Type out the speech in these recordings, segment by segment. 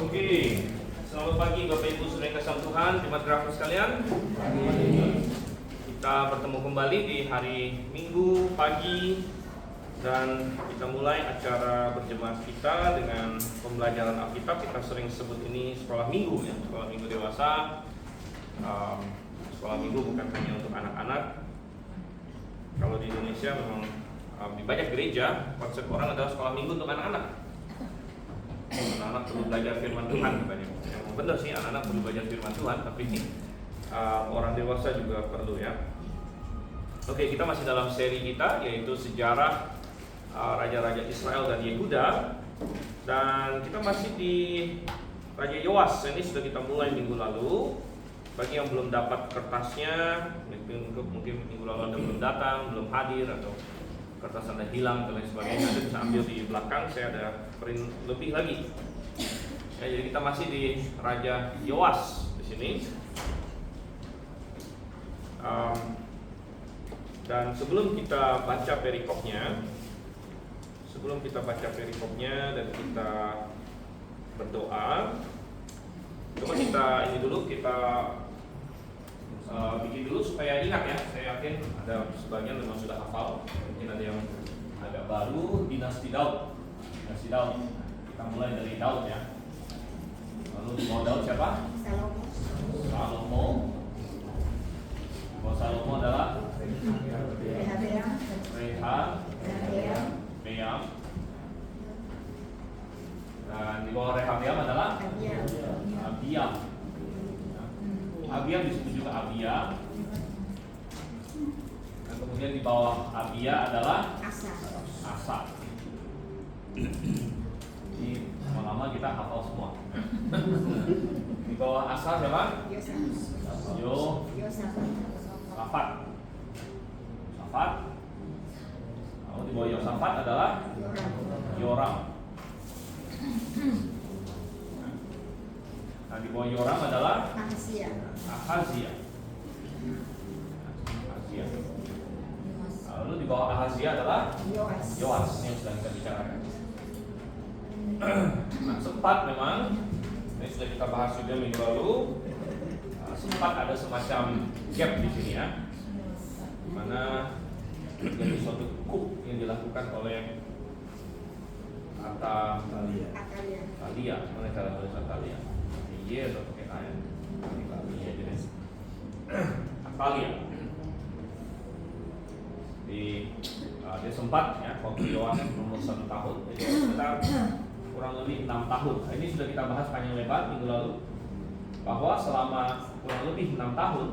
Oke, selamat pagi Bapak Ibu Saudara yang kasih Tuhan, jemaat Grafis sekalian. Kita bertemu kembali di hari Minggu pagi dan kita mulai acara berjemaat kita dengan pembelajaran Alkitab. Kita sering sebut ini sekolah minggu ya, sekolah minggu dewasa. Sekolah minggu bukan hanya untuk anak-anak. Kalau di Indonesia memang di banyak gereja konsep orang adalah sekolah minggu untuk anak-anak. Anak-anak perlu belajar firman Tuhan banyak. Yang benar sih anak-anak perlu belajar firman Tuhan, tapi orang dewasa juga perlu ya. Oke, kita masih dalam seri kita yaitu sejarah raja-raja Israel dan Yehuda, dan kita masih di Raja Yoas. Ini sudah kita mulai minggu lalu. Bagi yang belum dapat kertasnya, mungkin minggu lalu Anda belum datang, belum hadir, atau kertas Anda hilang dan lain sebagainya, Anda bisa ambil di belakang. Saya ada print lebih lagi. Ya, jadi kita masih di Raja Yoas di sini. Dan sebelum kita baca perikopnya, dan kita berdoa, coba kita ini dulu, kita bikin dulu supaya ingat ya. Saya yakin ada sebagian memang sudah hafal, mungkin ada yang agak baru. Dinasti Daud. Kita mulai dari Daud ya. Lalu di bawah Daud siapa? Salomo. Di bawah Salomo adalah Rehabeam. Dan di bawah Rehabeam adalah Abiam. Abiam disebut juga Abia. Dan kemudian di bawah Abia adalah Asa. Jadi lama-lama kita hafal semua. Di bawah Asa siapa? Yosafat. Lalu di bawah Yosafat adalah Yoram. Nah, di bawah Yoram adalah Ahazia. Lalu di bawah Ahazia adalah Yoas yang sedang kita bicarakan. Nah, sempat memang ini sudah kita bahas juga minggu lalu. Sempat ada semacam gap di sini ya, di mana jadi suatu coup yang dilakukan oleh Atalia. Mana cara tulis Atalia? Iya atau pakai A ya? Atalia jenis Atalia. Dia sempat ya waktu Yoas umur 1 tahun, jadi sekitar kurang lebih 6 tahun. Nah, ini sudah kita bahas panjang lebar minggu lalu, bahwa selama kurang lebih 6 tahun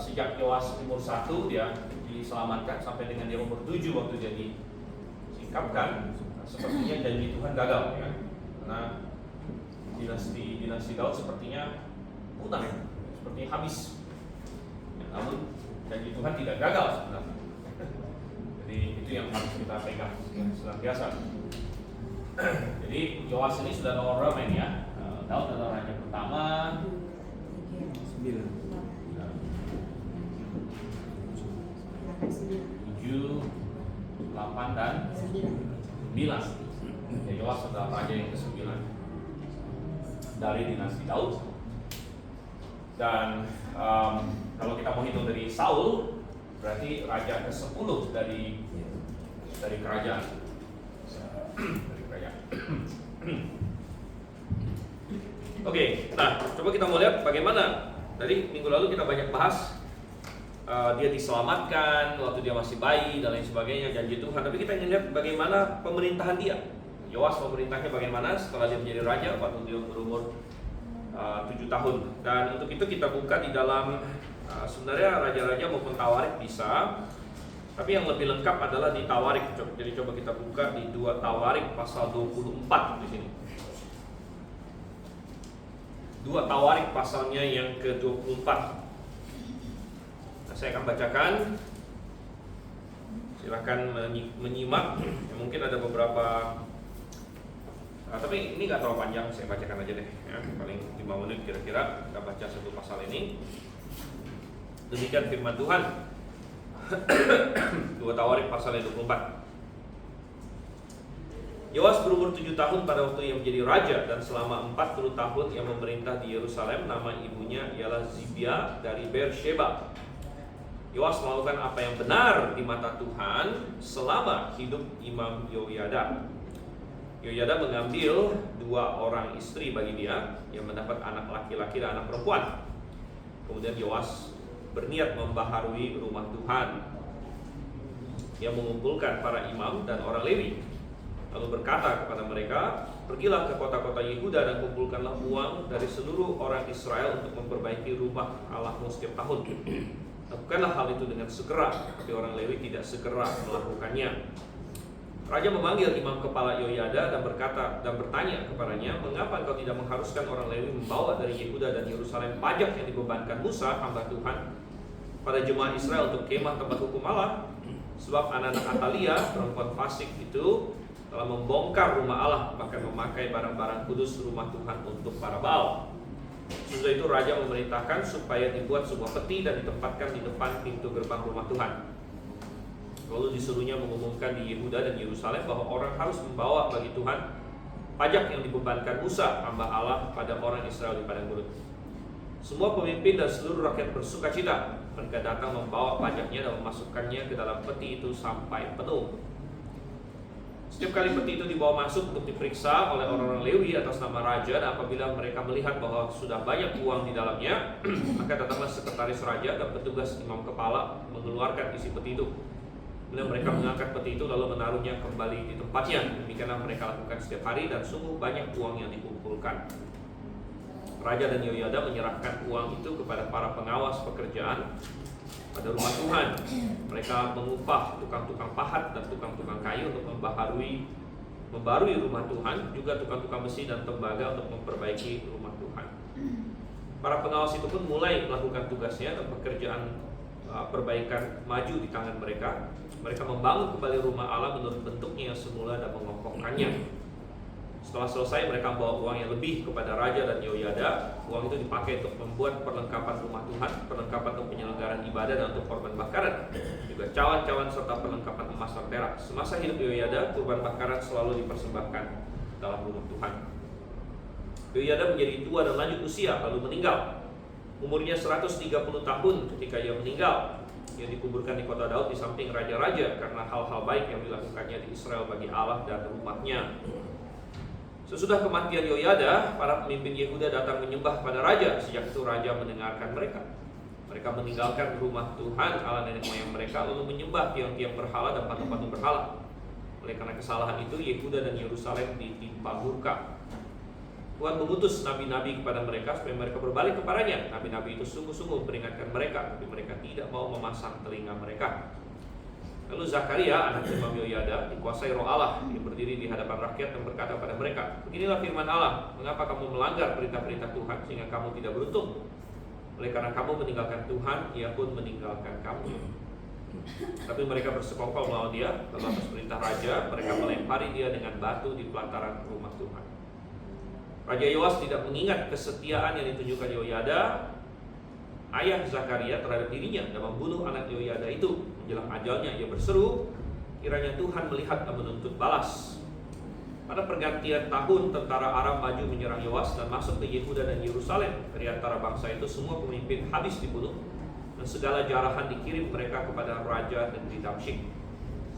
sejak Yoas umur 1 dia diselamatkan sampai dengan dia umur 7 waktu dia disingkapkan, sepertinya janji Tuhan gagal ya. Karena dinasti Daud sepertinya punah, seperti habis ya, namun janji Tuhan tidak gagal sebenarnya. Jadi itu yang harus kita pegang senantiasa. Jadi Yoas ini sudah normal ya. Daud adalah raja pertama 7, 8 dan 9. Ya, Yoas adalah raja yang ke-9 dari dinasti Daud. Dan kalau kita mau hitung dari Saul, berarti raja ke-10 dari kerajaan. Oke, nah coba kita mau lihat bagaimana. Dari minggu lalu kita banyak bahas dia diselamatkan waktu dia masih bayi dan lain sebagainya, janji Tuhan. Tapi kita ingin lihat bagaimana pemerintahan dia. Yoas pemerintahnya bagaimana setelah dia menjadi raja waktu dia berumur 7 tahun. Dan untuk itu kita buka di dalam sebenarnya raja-raja maupun Tawarik bisa, tapi yang lebih lengkap adalah di Tawarik. Jadi coba kita buka di 2 Tawarik pasal 24 di sini. 2 Tawarik pasalnya yang ke-24. Nah, saya akan bacakan. Silakan menyimak. Ya, mungkin ada beberapa tapi ini nggak terlalu panjang, saya bacakan aja deh ya, paling 5 menit kira-kira kita baca satu pasal ini. Demikian firman Tuhan. 2 Tawarik pasal 24. Yoas berumur 7 tahun pada waktu ia menjadi raja, dan selama 40 tahun ia memerintah di Yerusalem. Nama ibunya ialah Zibia dari Beersheba. Yoas melakukan apa yang benar di mata Tuhan selama hidup Imam Yoyada. Yoyada mengambil 2 orang istri bagi dia yang mendapat anak laki-laki dan anak perempuan. Kemudian Yoas berniat membaharui rumah Tuhan. Ia mengumpulkan para imam dan orang Lewi, lalu berkata kepada mereka, "Pergilah ke kota-kota Yehuda dan kumpulkanlah uang dari seluruh orang Israel untuk memperbaiki rumah Allahmu setiap tahun. Lakukanlah hal itu dengan segera." Tapi orang Lewi tidak segera melakukannya. Raja memanggil imam kepala Yoyada dan bertanya kepadanya, "Mengapa engkau tidak mengharuskan orang Lewi membawa dari Yehuda dan Yerusalem pajak yang dibebankan Musa hamba Tuhan pada jemaat Israel untuk kemah tempat hukum Allah? Sebab anak-anak Atalia, perempuan fasik itu, telah membongkar rumah Allah, bahkan memakai barang-barang kudus rumah Tuhan untuk para Baal." Sesudah itu raja memerintahkan supaya dibuat sebuah peti dan ditempatkan di depan pintu gerbang rumah Tuhan. Lalu disuruhnya mengumumkan di Yehuda dan Yerusalem bahwa orang harus membawa bagi Tuhan pajak yang dibebankan Musa hamba Allah pada orang Israel di padang gurun. Semua pemimpin dan seluruh rakyat bersuka cita. Mereka datang membawa pajaknya dan memasukkannya ke dalam peti itu sampai penuh. Setiap kali peti itu dibawa masuk untuk diperiksa oleh orang-orang Lewi atas nama raja, dan apabila mereka melihat bahwa sudah banyak uang di dalamnya, maka datanglah sekretaris raja dan petugas imam kepala mengeluarkan isi peti itu. Kemudian mereka mengangkat peti itu lalu menaruhnya kembali di tempatnya. Demikianlah mereka lakukan setiap hari, dan sungguh banyak uang yang dikumpulkan. Raja dan Yoyada menyerahkan uang itu kepada para pengawas pekerjaan pada rumah Tuhan. Mereka mengupah tukang-tukang pahat dan tukang-tukang kayu untuk membarui rumah Tuhan, juga tukang-tukang besi dan tembaga untuk memperbaiki rumah Tuhan. Para pengawas itu pun mulai melakukan tugasnya, dan pekerjaan perbaikan maju di tangan mereka. Mereka membangun kembali rumah Allah menurut bentuknya yang semula dan mengokohkannya. Setelah selesai, mereka membawa uang yang lebih kepada Raja dan Yoyada. Uang itu dipakai untuk membuat perlengkapan rumah Tuhan, perlengkapan untuk penyelenggaraan ibadah dan untuk korban bakaran, juga cawan-cawan serta perlengkapan emas dan perak. Semasa hidup Yoyada, kurban bakaran selalu dipersembahkan dalam rumah Tuhan. Yoyada menjadi tua dan lanjut usia lalu meninggal. Umurnya 130 tahun ketika ia meninggal. Ia dikuburkan di kota Daud di samping raja-raja karena hal-hal baik yang dilakukannya di Israel bagi Allah dan rumahnya. Sesudah kematian Yoyada, para pemimpin Yehuda datang menyembah pada raja. Sejak itu raja mendengarkan mereka. Mereka meninggalkan rumah Tuhan Allah nenek moyang mereka, lalu menyembah tiang-tiang berhala dan patung-patung berhala. Oleh karena kesalahan itu, Yehuda dan Yerusalem ditimpa murka. Tuhan mengutus nabi-nabi kepada mereka supaya mereka berbalik kepadanya. Nabi-nabi itu sungguh-sungguh peringatkan mereka, tapi mereka tidak mau memasang telinga mereka. Lalu Zakaria, anak Imam Yoyada, dikuasai roh Allah. Dia berdiri di hadapan rakyat dan berkata pada mereka, "Beginilah firman Allah, mengapa kamu melanggar perintah-perintah Tuhan sehingga kamu tidak beruntung? Oleh karena kamu meninggalkan Tuhan, Ia pun meninggalkan kamu." Tapi mereka bersekongkol melawan dia. Lalu atas perintah raja, mereka melempari dia dengan batu di pelataran rumah Tuhan. Raja Yoas tidak mengingat kesetiaan yang ditunjukkan Yoyada, ayah Zakaria, terhadap dirinya dan membunuh anak Yoyada itu. Menjelang ajalnya ia berseru, kiranya Tuhan melihat dan menuntut balas. Pada pergantian tahun, tentara Aram maju menyerang Yoas dan masuk ke Yehuda dan Yerusalem. Dari antara bangsa itu semua pemimpin habis dibunuh, dan segala jarahan dikirim mereka kepada raja negeri Damsyik.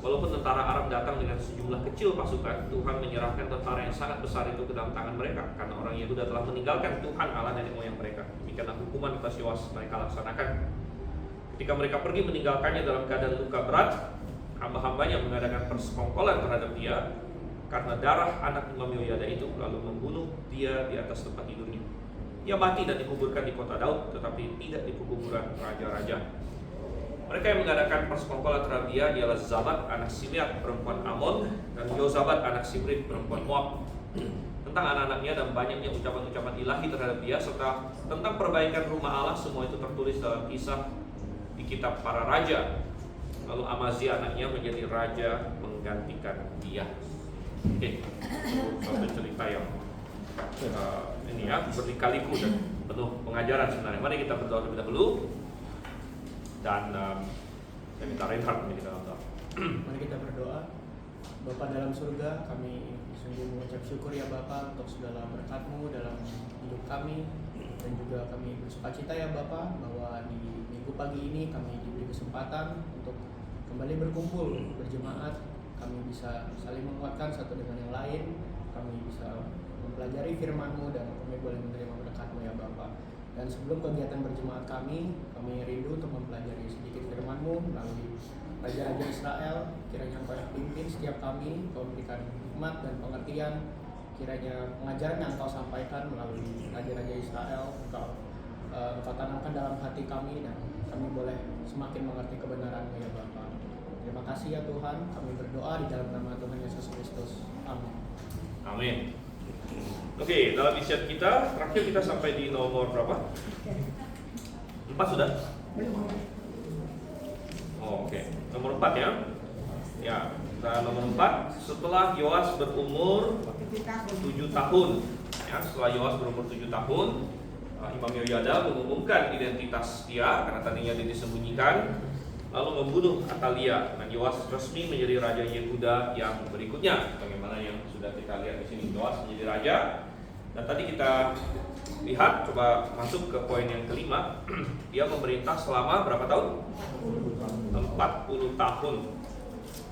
Walaupun tentara Aram datang dengan sejumlah kecil pasukan, Tuhan menyerahkan tentara yang sangat besar itu ke dalam tangan mereka, karena orang Yehuda telah meninggalkan Tuhan Allah nenek moyang mereka. Demikianlah hukuman atas Yoas mereka laksanakan. Ketika mereka pergi meninggalkannya dalam keadaan luka berat, hamba-hambanya mengadakan persekongkolan terhadap dia karena darah anak Imam Yoyada itu, lalu membunuh dia di atas tempat tidurnya. Ia mati dan dikuburkan di kota Daud, tetapi tidak di kuburan raja-raja. Mereka yang mengadakan persekongkolan terhadap dia ialah Zabat anak Simeat perempuan Amon, dan Yozabat anak Simrit perempuan Moab. Tentang anak-anaknya dan banyaknya ucapan-ucapan ilahi terhadap dia, serta tentang perbaikan rumah Allah, semua itu tertulis dalam kisah di kitab para raja. Lalu Amazia anaknya menjadi raja menggantikan dia. Oke, suatu cerita yang ini ya, berlika-liku dan penuh pengajaran sebenarnya. Mari kita berdoa terlebih dahulu. Dan saya minta Reinhard menjadi dalam doa. Mari kita berdoa. Bapa dalam surga, kami sungguh mengucap syukur ya Bapa untuk segala berkat-Mu dalam hidup kami, dan juga kami bersukacita ya Bapa bahwa di minggu pagi ini kami diberi kesempatan untuk kembali berkumpul berjemaat. Kami bisa saling menguatkan satu dengan yang lain, kami bisa mempelajari firman-Mu, dan kami boleh menerima berkat-Mu ya Bapa. Dan sebelum kegiatan berjemaat kami rindu untuk mempelajari sedikit firman-Mu melalui Raja-Raja Israel. Kiranya Engkau yang pimpin setiap kami, Engkau memberikan hikmat dan pengertian. Kiranya pengajaran yang Engkau sampaikan melalui Raja-Raja Israel Engkau tanamkan dalam hati kami, dan kami boleh semakin mengerti kebenaran-Mu ya Bapa. Terima kasih ya Tuhan, kami berdoa di dalam nama Tuhan Yesus Kristus. Amin. Amin. Oke, dalam isian kita terakhir kita sampai di nomor berapa? 4 sudah? Oh, oke. Nomor 4 ya. Ya, nah, nomor 4, setelah Yoas berumur 7 tahun. Ya, setelah Yoas berumur 7 tahun, Imam Yoyada mengumumkan identitas dia karena tadinya dia disembunyikan, lalu membunuh Atalia. Dan Yoas resmi menjadi raja Yehuda yang berikutnya. Bagaimana yang sudah kita lihat di sini, Yoas menjadi raja. Dan tadi kita lihat, coba masuk ke poin yang kelima. Dia memerintah selama berapa tahun? 40 tahun.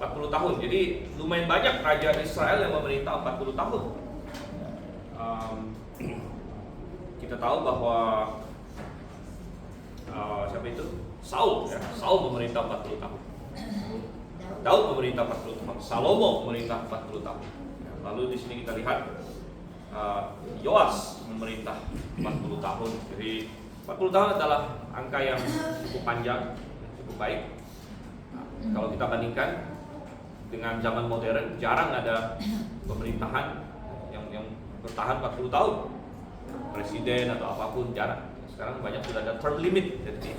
40 tahun. Jadi lumayan banyak raja Israel yang memerintah 40 tahun. Kita tahu bahwa siapa itu? Saul, ya. Saul memerintah 40 tahun. Daud memerintah 40 tahun. Salomo memerintah 40 tahun. Lalu di sini kita lihat Yoas memerintah 40 tahun. Jadi 40 tahun adalah angka yang cukup panjang, cukup baik. Kalau kita bandingkan dengan zaman modern, jarang ada pemerintahan yang bertahan 40 tahun. Presiden atau apapun jarang. Sekarang banyak sudah ada term limit. Jadi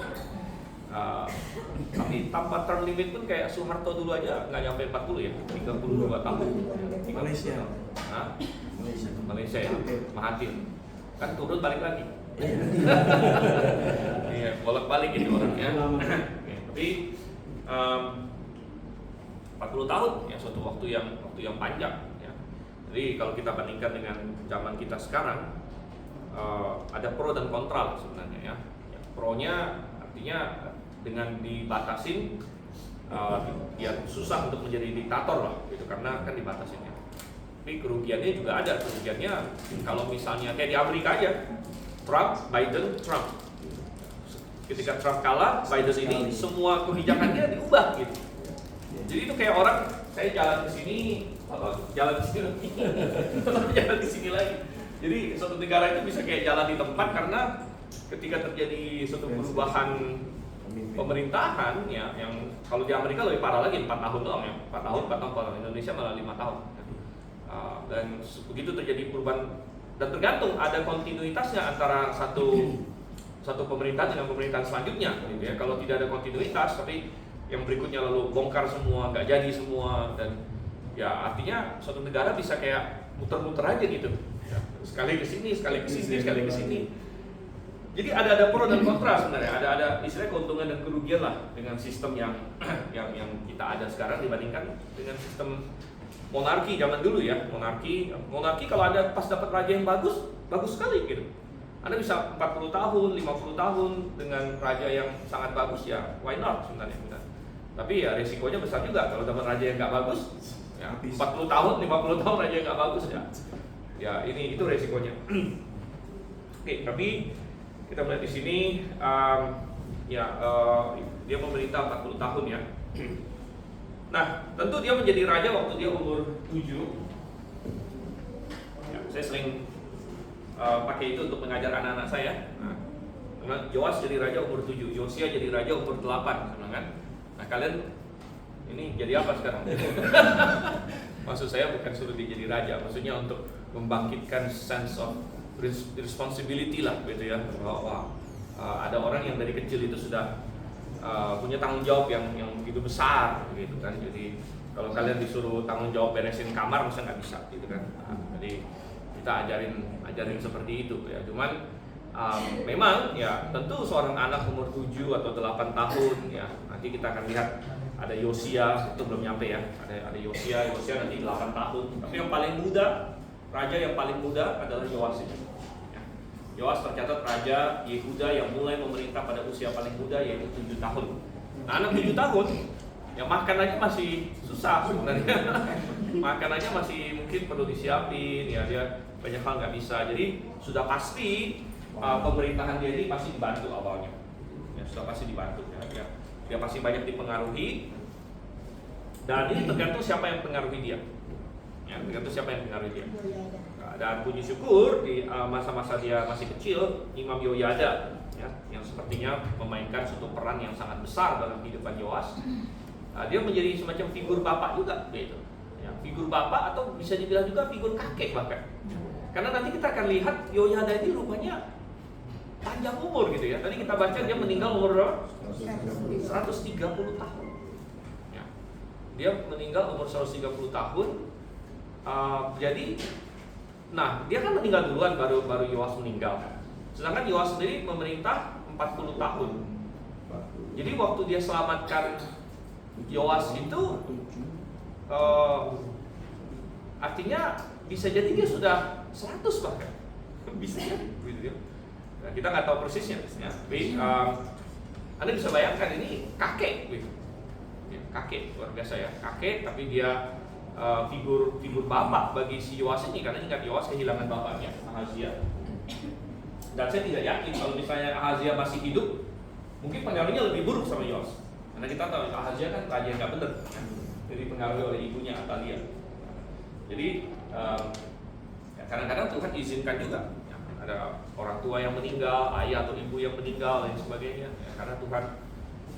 tapi tanpa term limit pun kayak Soeharto dulu aja nggak nyampe 40 ya, 32 tahun. Malaysia. Malaysia ya, Mahathir. Kan turun balik lagi. Iya, bolak-balik gitu orangnya. Tapi 40 tahun ya suatu waktu yang panjang ya. Jadi kalau kita bandingkan dengan zaman kita sekarang, ada pro dan kontra sebenarnya ya. Pro-nya artinya dengan dibatasin ya susah untuk menjadi diktator lah gitu, karena kan dibatasin ya. Tapi kerugiannya juga ada. Kerugiannya kalau misalnya kayak di Amerika aja, Trump, Biden, Trump. Ketika Trump kalah, Biden ini semua kebijakannya diubah gitu. Jadi itu kayak orang, saya jalan ke sini, jalan ke sini lagi, jalan ke sini lagi. Jadi suatu negara itu bisa kayak jalan di tempat, karena ketika terjadi suatu perubahan pemerintahan ya, yang kalau di Amerika lebih parah lagi, 4 tahun doang ya, 4 tahun, Indonesia malah 5 tahun. Dan begitu terjadi perubahan, dan tergantung ada kontinuitasnya antara satu pemerintahan dengan pemerintahan selanjutnya gitu ya. Kalau tidak ada kontinuitas, tapi yang berikutnya lalu bongkar semua, nggak jadi semua, dan ya artinya suatu negara bisa kayak muter-muter aja gitu ya. Sekali ke sini, sekali ke sini, sekali ke sini. Jadi ada pro dan kontra sebenarnya, ada istilahnya keuntungan dan kerugian lah dengan sistem yang kita ada sekarang dibandingkan dengan sistem monarki zaman dulu ya. Monarki kalau ada pas dapat raja yang bagus sekali gitu. Anda bisa 40 tahun, 50 tahun dengan raja yang sangat bagus ya, why not sebenarnya. Tapi ya resikonya besar juga kalau dapat raja yang nggak bagus ya, 40 tahun, 50 tahun raja yang nggak bagus ya. Ya itu resikonya. Oke, tapi kita melihat di sini dia memerintah 40 tahun ya. Nah, tentu dia menjadi raja waktu dia umur 7. Ya, saya sering pakai itu untuk mengajar anak-anak saya. Nah, Yoas jadi raja umur 7, Yosia jadi raja umur 8, kan? Nah, kalian ini jadi apa sekarang? Maksud saya bukan suruh dia jadi raja, maksudnya untuk membangkitkan sense of responsibility lah, gitu ya. Bahwa ada orang yang dari kecil itu sudah punya tanggung jawab yang begitu besar, gitu kan. Jadi kalau kalian disuruh tanggung jawab beresin kamar, masa nggak bisa, gitu kan. Jadi kita ajarin seperti itu ya. Cuman memang ya tentu seorang anak umur 7 atau 8 tahun ya, nanti kita akan lihat ada Yosia, itu belum nyampe ya. Ada Yosia nanti 8 tahun. Tapi yang paling muda, raja yang paling muda adalah Yoas ini. Ya. Yoas tercatat raja Yehuda yang mulai memerintah pada usia paling muda, yaitu 7 tahun. Nah, anak 7 tahun, ya makan aja masih susah sebenarnya. Makan aja masih mungkin perlu disiapin, ya dia banyak hal nggak bisa. Jadi sudah pasti pemerintahan dia ini pasti dibantu awalnya. Ya, sudah pasti dibantu ya. Dia pasti banyak dipengaruhi, dan ini tergantung siapa yang mempengaruhi dia. Ya, tergantung siapa yang mempengaruhi dia. Nah, dan puji syukur di masa-masa dia masih kecil, Imam Yoyada ya, yang sepertinya memainkan suatu peran yang sangat besar dalam kehidupan Yoas. Dia menjadi semacam figur bapak juga, gitu. Ya, figur bapak atau bisa dibilang juga figur kakek bahkan. Karena nanti kita akan lihat Yoyada ini rupanya panjang umur gitu ya. Tadi kita baca dia meninggal umur 130 tahun. Ya. Dia meninggal umur 130 tahun. Jadi, nah dia kan meninggal duluan baru Yoas meninggal. Sedangkan Yoas sendiri memerintah 40 tahun. Jadi waktu dia selamatkan Yoas itu, artinya bisa jadi dia sudah 100 bahkan. Bisa ya, gitu ya. Nah, kita nggak tahu persisnya, tapi Anda bisa bayangkan ini kakek, gitu. Ya, kakek luar biasa ya, kakek, tapi dia figur bapak bagi si Yoas ini, karena ingat Yoas kehilangan bapaknya Ahazia. Dan saya tidak yakin kalau misalnya Ahazia masih hidup, mungkin pengaruhnya lebih buruk sama Yoas, karena kita tahu Ahazia kan raja yang nggak benar, jadi pengaruhi oleh ibunya Atalia. Jadi ya, kadang-kadang Tuhan izinkan juga. Ada orang tua yang meninggal, ayah atau ibu yang meninggal dan sebagainya ya, karena Tuhan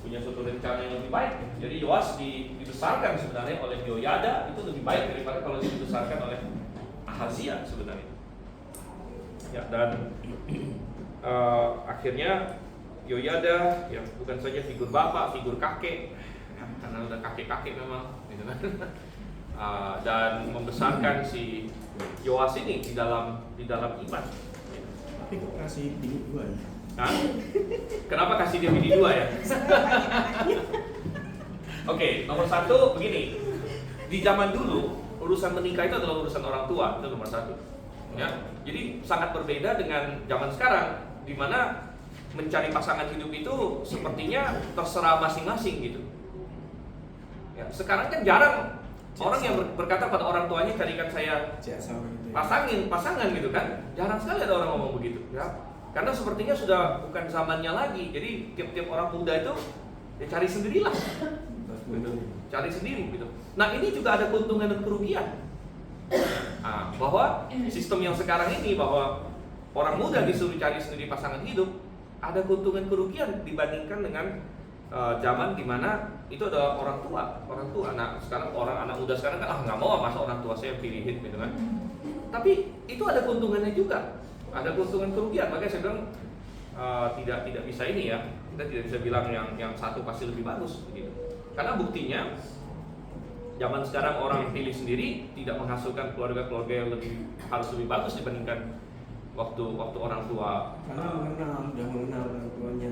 punya suatu rencana yang lebih baik. Jadi Yoas dibesarkan sebenarnya oleh Yoyada itu lebih baik daripada kalau dibesarkan oleh Ahazia sebenarnya ya. Dan akhirnya Yoyada yang bukan saja figur bapak, figur kakek ya, karena udah kakek-kakek memang gitu kan. Dan membesarkan si Yoas ini di dalam iman. Tapi kok kasih bini 2 ya? Hah? Kenapa kasih dia bini 2 ya? Oke, nomor 1 begini. Di zaman dulu urusan menikah itu adalah urusan orang tua, itu nomor 1. Ya, jadi sangat berbeda dengan zaman sekarang, di mana mencari pasangan hidup itu sepertinya terserah masing-masing gitu. Ya, sekarang kan jarang orang yang berkata pada orang tuanya carikan saya pasangan gitu kan. Jarang sekali ada orang ngomong begitu ya. Karena sepertinya sudah bukan zamannya lagi. Jadi tiap-tiap orang muda itu ya cari sendirilah. Cari sendiri gitu. Nah, ini juga ada keuntungan dan kerugian. Bahwa sistem yang sekarang ini, bahwa orang muda disuruh cari sendiri pasangan hidup, ada keuntungan kerugian dibandingkan dengan zaman dimana itu adalah orang tua. Nah, sekarang anak muda sekarang kan nggak mau masa orang tua saya pilihin gitu kan. Tapi itu ada keuntungannya juga, ada keuntungan kerugian. Makanya saya bilang tidak bisa ini ya, kita tidak bisa bilang yang satu pasti lebih bagus begitu. Karena buktinya zaman sekarang orang pilih sendiri tidak menghasilkan keluarga yang harus lebih bagus dibandingkan waktu orang tua. Karena mengenal orang tuanya.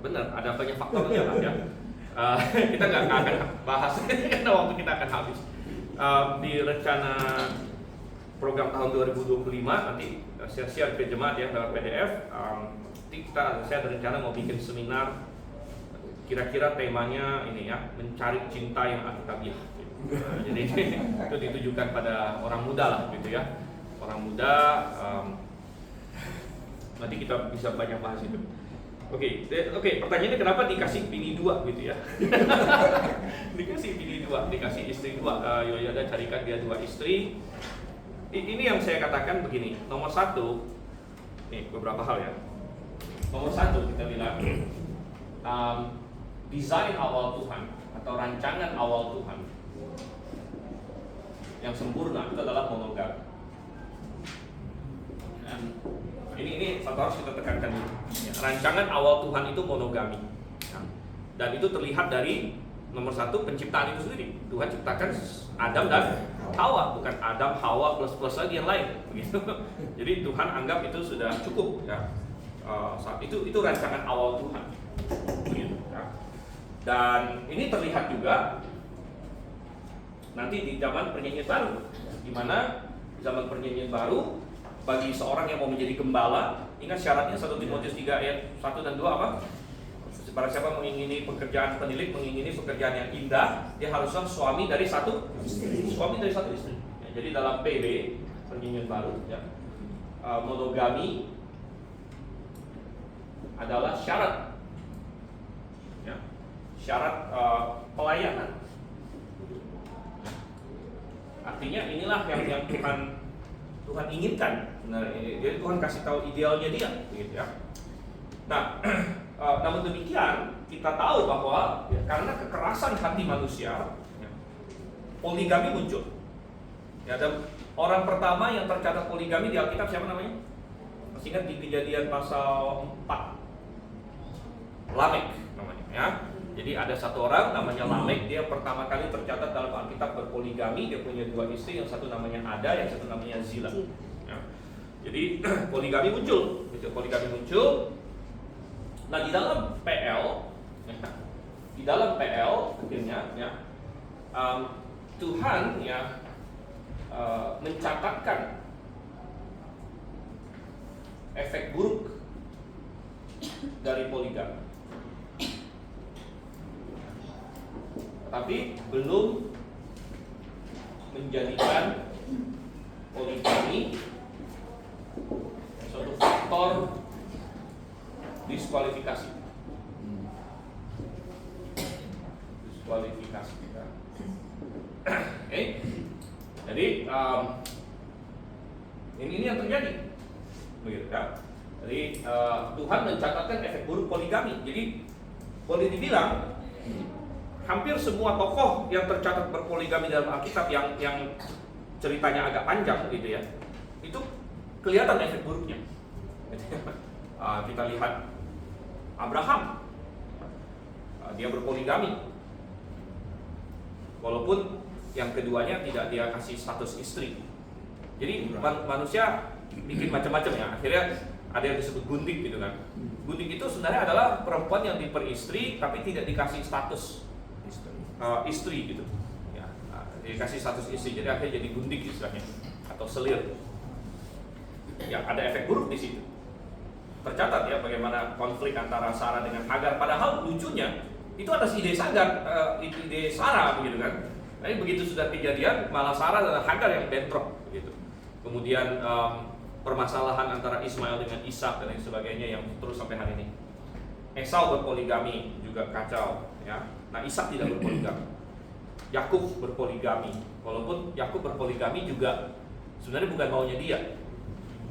Benar, ada banyak faktornya lah ya. Kita nggak akan bahas karena waktu kita akan habis. Di rencana program tahun 2025 nanti saya share ke jemaat ya lewat PDF. Saya ada rencana mau bikin seminar. Kira-kira temanya ini ya, mencari cinta yang alkitabiah. Jadi itu ditujukan pada orang muda lah gitu ya. Orang muda. Nanti kita bisa banyak bahas itu. Oke, pertanyaannya kenapa dikasih bini 2 gitu ya? Dikasih bini 2, dikasih istri 2. Yoyada carikan dia 2 istri. Ini yang saya katakan begini. Nomor 1, nih beberapa hal ya. Nomor 1 kita bilang desain awal Tuhan atau rancangan awal Tuhan yang sempurna itu adalah monogami. Ini satu harus kita tekankan dulu. Rancangan awal Tuhan itu monogami. Dan itu terlihat dari nomor 1 penciptaan itu sendiri. Tuhan ciptakan Adam dan Hawa, bukan Adam, Hawa plus lagi yang lain, begitu. Jadi Tuhan anggap itu sudah cukup ya. Itu rancangan awal Tuhan. Begitu, ya. Dan ini terlihat juga nanti di zaman perjanjian baru, di mana zaman perjanjian baru bagi seorang yang mau menjadi gembala, ingat syaratnya 1 Timotius 3 ayat 1 dan 2 apa? Barang siapa mengingini pekerjaan penilik, mengingini pekerjaan yang indah, dia haruslah suami dari satu istri. Ya, jadi dalam PB perjanjian baru, ya, monogami adalah syarat, ya, syarat pelayanan. Artinya inilah yang Tuhan inginkan sebenarnya. Jadi Tuhan kasih tahu idealnya dia, gitu ya. Nah, namun demikian kita tahu bahwa ya, karena kekerasan hati manusia, ya, poligami muncul. Ya, dan orang pertama yang tercatat poligami di Alkitab siapa namanya? Masih ingat di Kejadian pasal 4, Lamek namanya, ya. Jadi ada satu orang namanya Lamek, dia pertama kali tercatat dalam Alkitab berpoligami. Dia punya 2 istri, yang satu namanya Ada, yang satu namanya Zila. Ya. Jadi poligami muncul, gitu. Poligami muncul. Nah, di dalam PL, akhirnya, ya, Tuhan ya mencatatkan efek buruk dari poligami. Tapi belum menjadikan poligami suatu faktor diskualifikasi. Oke. Jadi ini yang terjadi, begitu kan? Jadi Tuhan mencatatkan efek buruk poligami. Jadi boleh dibilang hampir semua tokoh yang tercatat berpoligami dalam Alkitab yang ceritanya agak panjang, gitu ya, itu kelihatan efek buruknya. Kita lihat Abraham, dia berpoligami, walaupun yang keduanya tidak dia kasih status istri. Jadi manusia bikin macam-macam ya. Akhirnya ada yang disebut gundik, gitu kan. Gundik itu sebenarnya adalah perempuan yang diperistri tapi tidak dikasih status istri, gitu. Ya, dikasih status istri, jadi akhirnya jadi gundik istilahnya, atau selir. Ya, ada efek buruk di situ. Tercatat ya bagaimana konflik antara Sarah dengan Hagar. Padahal lucunya itu atas ide Sarah, begitu kan. Tapi begitu sudah kejadian, malah Sarah dan Hagar yang bentrok, begitu. Kemudian permasalahan antara Ismail dengan Ishak dan lain sebagainya yang terus sampai hari ini. Esau berpoligami juga kacau, ya. Nah, Ishak tidak berpoligami. Yakub berpoligami, walaupun Yakub berpoligami juga sebenarnya bukan maunya dia,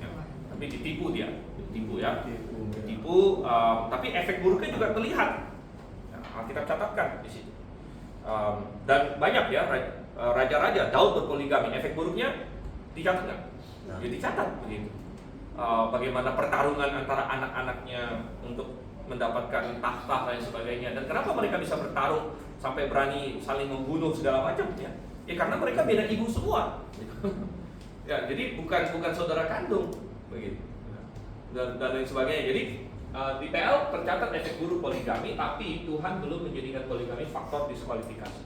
ya. Tapi ditipu dia. Ditipu, tapi efek buruknya juga terlihat. Nah, kita catatkan di situ. Dan banyak ya raja-raja. Daud berpoligami, efek buruknya dicatat nggak? Ya, dicatat begitu. Bagaimana pertarungan antara anak-anaknya untuk mendapatkan tahta dan sebagainya. Dan kenapa mereka bisa bertarung sampai berani saling membunuh segala macam, ya? Ya karena mereka beda ibu semua. Ya, jadi bukan saudara kandung, begitu. Dan lain sebagainya. Jadi di PL tercatat efek buruk poligami, tapi Tuhan belum menjadikan poligami faktor diskualifikasi.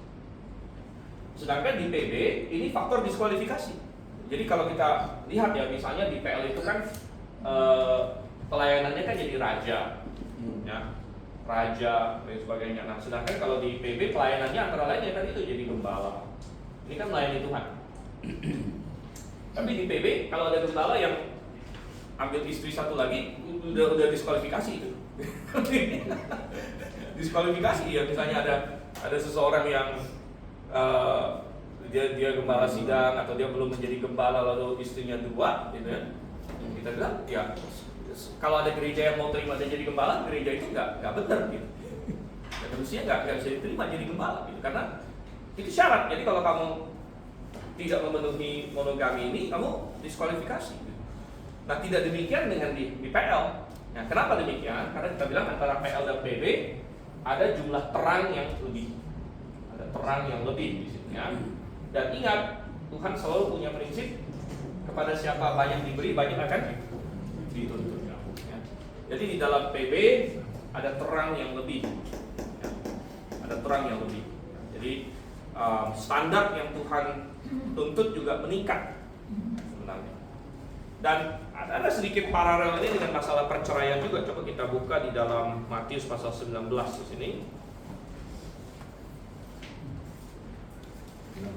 Sedangkan di PB ini faktor diskualifikasi. Jadi kalau kita lihat ya, misalnya di PL itu kan pelayanannya kan jadi raja, ya, raja dan sebagainya. Nah, sedangkan kalau di PB pelayanannya antara lain ya kan itu jadi gembala. Ini kan melayani Tuhan. Tapi di PB kalau ada gembala yang ambil istri satu lagi, udah diskualifikasi itu. Diskualifikasi ya, misalnya ada seseorang yang dia gembala sidang atau dia belum menjadi gembala lalu istrinya 2, gitu ya. Kita bilang ya kalau ada gereja yang mau terima dia jadi gembala, gereja itu nggak benar, gitu. Dan manusia nggak bisa diterima jadi gembala, gitu. Karena itu syarat. Jadi kalau kamu tidak memenuhi monogami ini, kamu diskualifikasi, gitu. Nah, tidak demikian dengan di PL. Nah, kenapa demikian? Karena kita bilang antara PL dan PB ada jumlah terang yang lebih. Ada terang yang lebih di situ, ya. Dan ingat, Tuhan selalu punya prinsip, kepada siapa banyak diberi, banyak akan dituntut. Ya. Jadi di dalam PB ada terang yang lebih, ya. ada terang yang lebih. Jadi standar yang Tuhan tuntut juga meningkat sebenarnya. Dan ada sedikit paralel ini dengan masalah perceraian juga. Coba kita buka di dalam Matius pasal 19 di sini.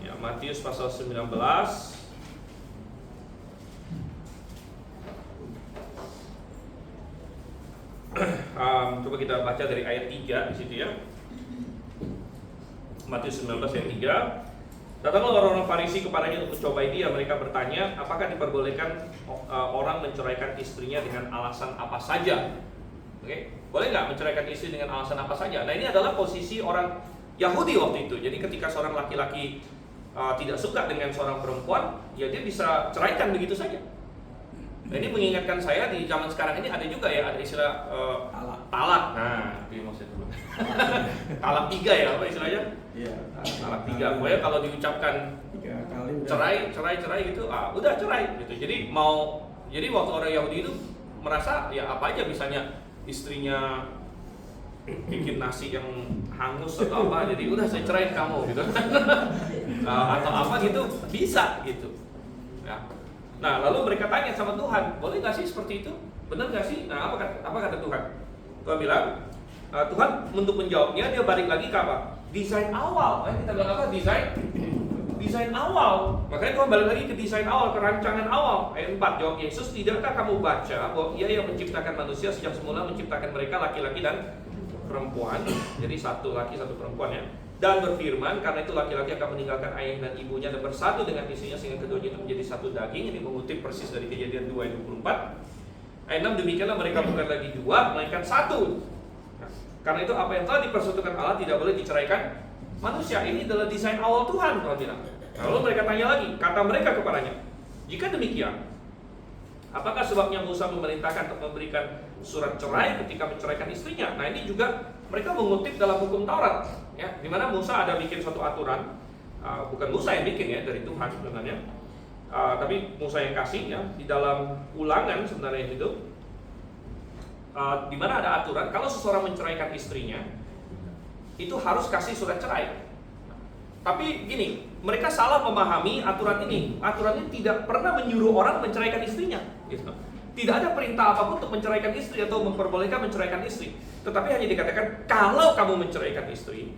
Ya, Matius pasal 19. Coba kita baca dari ayat 3 di situ ya. Matius 19 ayat 3. Datanglah orang-orang Farisi kepadanya untuk mencobai dia. Mereka bertanya, apakah diperbolehkan orang menceraikan istrinya dengan alasan apa saja? Oke, boleh nggak menceraikan istri dengan alasan apa saja? Nah, ini adalah posisi orang Yahudi waktu itu. Jadi ketika seorang laki-laki tidak suka dengan seorang perempuan, ya dia bisa ceraikan begitu saja. Nah, ini mengingatkan saya di zaman sekarang ini ada juga ya, ada istilah talak. Nah, itu maksudnya dulu. Talak 3 ya, apa istilahnya? Iya. Talak 3. Pokoknya kalau diucapkan 3 kali udah. cerai gitu, udah cerai gitu. Jadi waktu orang Yahudi itu merasa ya apa aja, misalnya istrinya bikin nasi yang hangus atau apa, jadi udah saya ceraiin kamu gitu. Atau apa gitu, bisa gitu. Ya. Nah, lalu mereka tanya sama Tuhan, boleh nggak sih seperti itu? Benar nggak sih? Nah, apa kata Tuhan? Tuhan bilang, Tuhan untuk menjawabnya dia balik lagi ke apa? Desain awal. Kita bilang apa? Desain awal. Makanya Tuhan balik lagi ke desain awal, ke rancangan awal. Ayat 4, jawab Yesus, tidakkah kamu baca bahwa Ia yang menciptakan manusia sejak semula menciptakan mereka laki-laki dan perempuan. Jadi satu laki satu perempuan ya. Dan berfirman, karena itu laki-laki akan meninggalkan ayah dan ibunya dan bersatu dengan istrinya sehingga keduanya itu menjadi satu daging. Ini mengutip persis dari Kejadian 2 ayat 24. Ayat 6, demikianlah mereka bukan lagi dua, melainkan satu. Nah, karena itu apa yang telah dipersatukan Allah tidak boleh diceraikan manusia. Ini adalah desain awal Tuhan, Tuhan bilang. Lalu mereka tanya lagi, kata mereka kepadanya, jika demikian, apakah sebabnya Musa memerintahkan untuk memberikan surat cerai ketika menceraikan istrinya? Nah, ini juga mereka mengutip dalam hukum Taurat, ya, di mana Musa ada bikin suatu aturan, bukan Musa yang bikin ya, dari Tuhan sebenarnya, tapi Musa yang kasih ya, di dalam Ulangan sebenarnya itu, di mana ada aturan kalau seseorang menceraikan istrinya, itu harus kasih surat cerai. Tapi gini, mereka salah memahami aturan ini. Aturan ini tidak pernah menyuruh orang menceraikan istrinya, gitu. Tidak ada perintah apapun untuk menceraikan istri atau memperbolehkan menceraikan istri. Tetapi hanya dikatakan kalau kamu menceraikan istri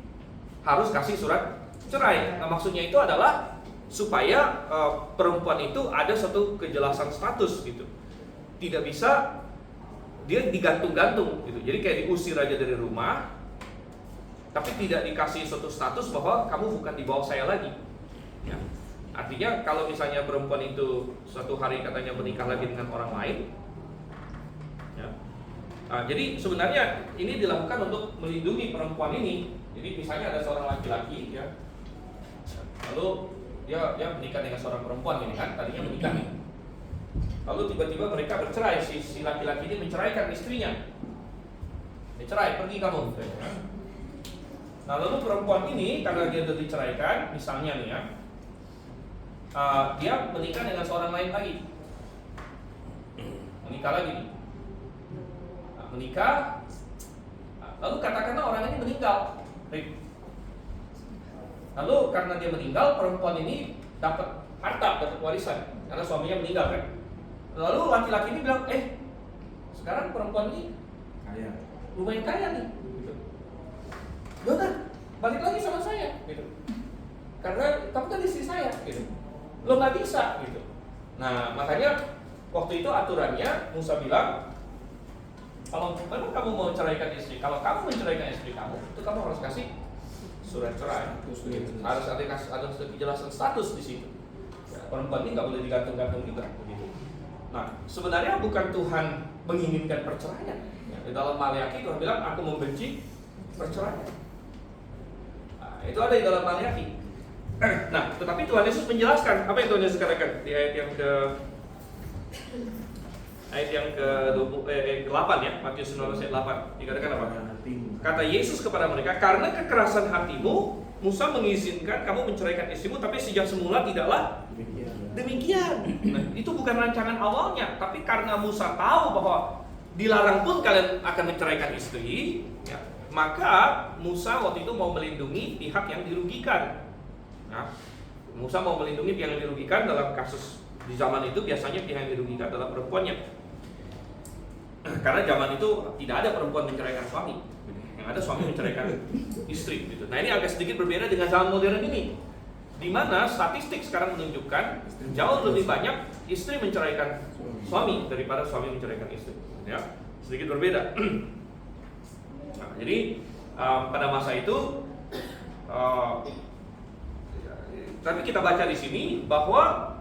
harus kasih surat cerai. Nah, maksudnya itu adalah supaya perempuan itu ada satu kejelasan status gitu. Tidak bisa dia digantung-gantung gitu. Jadi kayak diusir aja dari rumah, tapi tidak dikasih suatu status bahwa kamu bukan di bawah saya lagi. Ya. Artinya kalau misalnya perempuan itu suatu hari katanya menikah lagi dengan orang lain, ya. Nah, jadi sebenarnya ini dilakukan untuk melindungi perempuan ini. Jadi misalnya ada seorang laki-laki, ya, lalu dia menikah dengan seorang perempuan ini kan, tadinya menikah nih. Lalu tiba-tiba mereka bercerai, si laki-laki ini menceraikan istrinya. Dicerai, pergi kamu. Nah, lalu perempuan ini karena dia sudah diceraikan, misalnya nih ya, dia menikah dengan seorang lain lagi, menikah lagi nih. Nah, menikah, lalu katakanlah orang ini meninggal, lalu karena dia meninggal, perempuan ini dapat harta, dapat warisan karena suaminya meninggal kan. Lalu laki-laki ini bilang, sekarang perempuan ini Kaya. lumayan kaya nih, gitu. Yaudah, balik lagi sama saya, gitu. Karena kamu kan istri saya, gitu. Lo nggak bisa, gitu. Nah, makanya waktu itu aturannya Musa bilang, kalau memang kamu mau menceraikan istri, kalau kamu menceraikan istri kamu, itu kamu harus kasih surat cerai. Gitu. Harus ada kejelasan status di situ. Ya, perempuan ini nggak boleh digantung-gantung juga, begitu. Nah, sebenarnya bukan Tuhan menginginkan perceraian. Ya, di dalam Maleakhi Tuhan bilang, aku membenci perceraian. Nah, itu ada di dalam Maleakhi. Nah, tetapi Tuhan Yesus menjelaskan apa yang Tuhan Yesus katakan di ayat yang ke-8 ya, Matius 19 ayat 8. Dikatakan apa? Kata Yesus kepada mereka, karena kekerasan hatimu, Musa mengizinkan kamu menceraikan istrimu, tapi sejak semula tidaklah demikian. Nah, itu bukan rancangan awalnya, tapi karena Musa tahu bahwa dilarang pun kalian akan menceraikan istri, ya, Maka Musa waktu itu mau melindungi pihak yang dirugikan. Nah, Musa mau melindungi pihak yang dirugikan. Dalam kasus di zaman itu biasanya pihak yang dirugikan adalah perempuannya. Karena zaman itu tidak ada perempuan menceraikan suami, yang ada suami menceraikan istri gitu. Nah, ini agak sedikit berbeda dengan zaman modern ini, di mana statistik sekarang menunjukkan jauh lebih banyak istri menceraikan suami daripada suami menceraikan istri, ya, sedikit berbeda. Nah, jadi pada masa itu, tapi kita baca di sini bahwa